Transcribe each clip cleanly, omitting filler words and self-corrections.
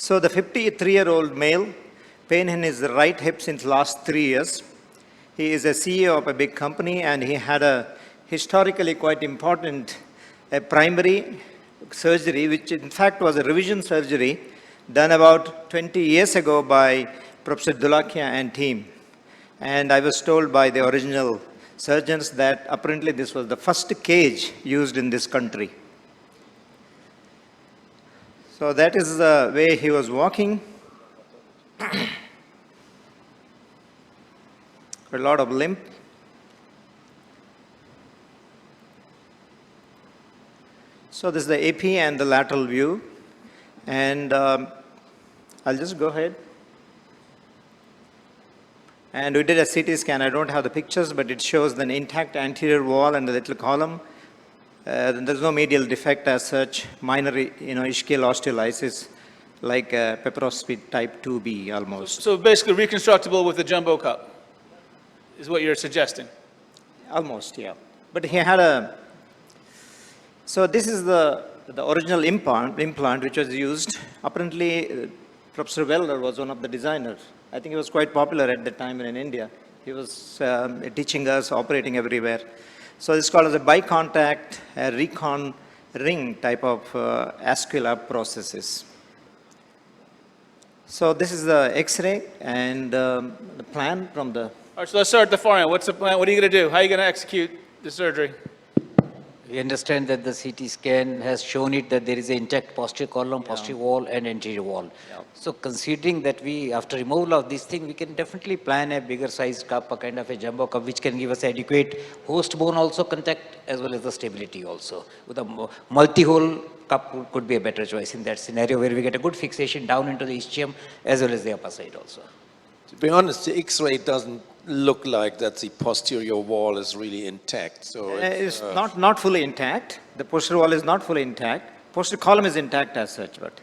So the 53-year-old male, pain in his right hip since last 3 years. He is a CEO of a big company, and he had a historically quite important primary surgery, which in fact was a revision surgery done about 20 years ago by Professor Dulakia and team. And I was told by the original surgeons that apparently this was the first cage used in this country. So that is the way he was walking. A lot of limp. So this is the AP and the lateral view. And I'll just go ahead. And we did a CT scan. I don't have the pictures, but it shows an intact anterior wall and the little column. There's no medial defect as such, minor ischial osteolysis, like Pepperospid type 2B almost. So basically reconstructible with the jumbo cup, is what you're suggesting? Almost, yeah. But he had a, so this is the original implant which was used. Apparently, Professor Weller was one of the designers. I think he was quite popular at the time in India. He was teaching us, operating everywhere. So this is called as a bicontact recon ring type of ascular processes. So this is the X-ray and the plan from the... All right, so let's start at the far end. What's the plan? What are you going to do? How are you going to execute the surgery? We understand that the CT scan has shown it that there is an intact posterior column, posterior wall, and anterior wall. Yeah. So considering that we, after removal of this thing, we can definitely plan a bigger size cup, a kind of a jumbo cup, which can give us adequate host bone also contact, as well as the stability also. With a multi-hole cup could be a better choice in that scenario, where we get a good fixation down into the ischium, as well as the upper side also. To be honest, the X-ray doesn't look like that the posterior wall is really intact. So it's not fully intact. The posterior wall is not fully intact. Posterior column is intact as such, but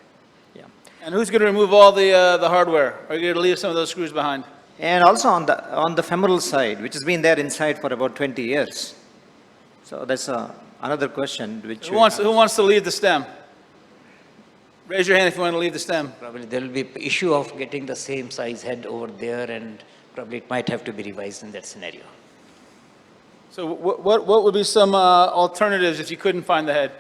yeah. And who's going to remove all the hardware? Are you going to leave some of those screws behind? And also on the femoral side, which has been there inside for about 20 years. So that's another question. Which who wants to leave the stem? Raise your hand if you want to leave the stem. Probably there will be issue of getting the same size head over there, and probably it might have to be revised in that scenario. So what would be some alternatives if you couldn't find the head?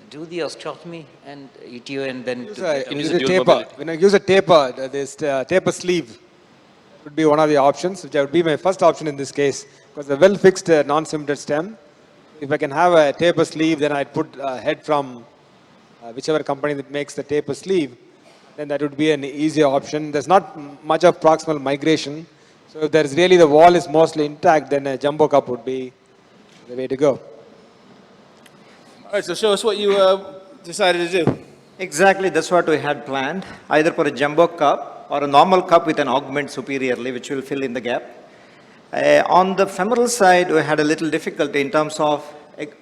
Do the osteotomy and ETO, and then use a taper. When I use a taper, this taper sleeve would be one of the options, which would be my first option in this case, because a well-fixed non-cemented stem, if I can have a taper sleeve, then I'd put a head from whichever company that makes the taper sleeve, then that would be an easier option. There's not much of proximal migration. So if there's really the wall is mostly intact, then a jumbo cup would be the way to go. All right, so show us what you decided to do. Exactly, that's what we had planned, either for a jumbo cup or a normal cup with an augment superiorly, which will fill in the gap. On the femoral side, we had a little difficulty in terms of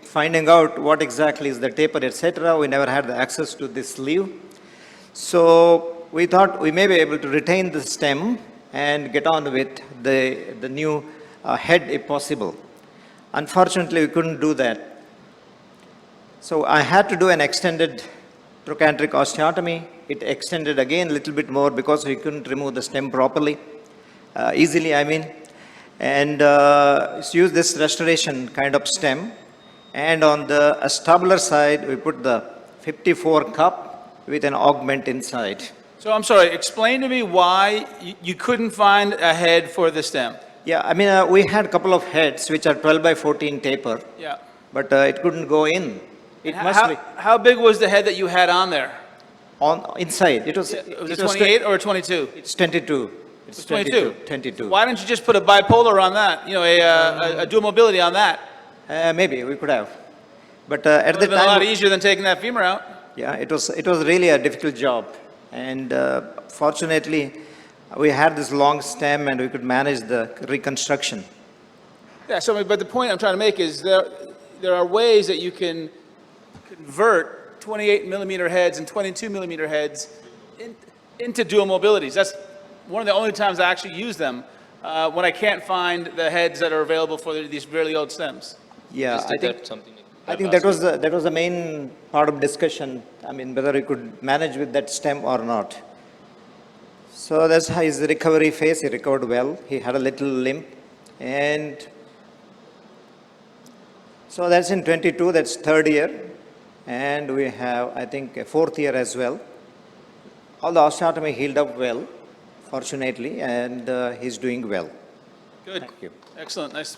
finding out what exactly is the taper, etc. We never had the access to this sleeve. So we thought we may be able to retain the stem and get on with the new head if possible. Unfortunately, we couldn't do that. So I had to do an extended trochanteric osteotomy. It extended again a little bit more because we couldn't remove the stem properly, easily I mean. And use this restoration kind of stem. And on the acetabular side, we put the 54 cup with an augment inside. So I'm sorry, explain to me why you couldn't find a head for the stem. Yeah, I mean, we had a couple of heads which are 12 by 14 taper. Yeah. But it couldn't go in. How big was the head that you had on there? Inside. Was it 28 or 22? It's 22. It's 22. 22. Why didn't you just put a bipolar on that? You know, a dual mobility on that? Maybe we could have. But at the time, a lot easier than taking that femur out. Yeah, it was really a difficult job. And fortunately, we had this long stem and we could manage the reconstruction. Yeah, so but the point I'm trying to make is there are ways that you can convert 28 millimeter heads and 22 millimeter heads into dual mobilities. That's one of the only times I actually use them when I can't find the heads that are available for these really old stems. Yeah, I think I think that was the main part of discussion. I mean, whether he could manage with that stem or not. So that's how his recovery phase. He recovered well. He had a little limp, and so that's in 22. That's third year, and we have, I think, a fourth year as well. All the osteotomy healed up well, fortunately, and he's doing well. Good. Thank you. Excellent. Nice.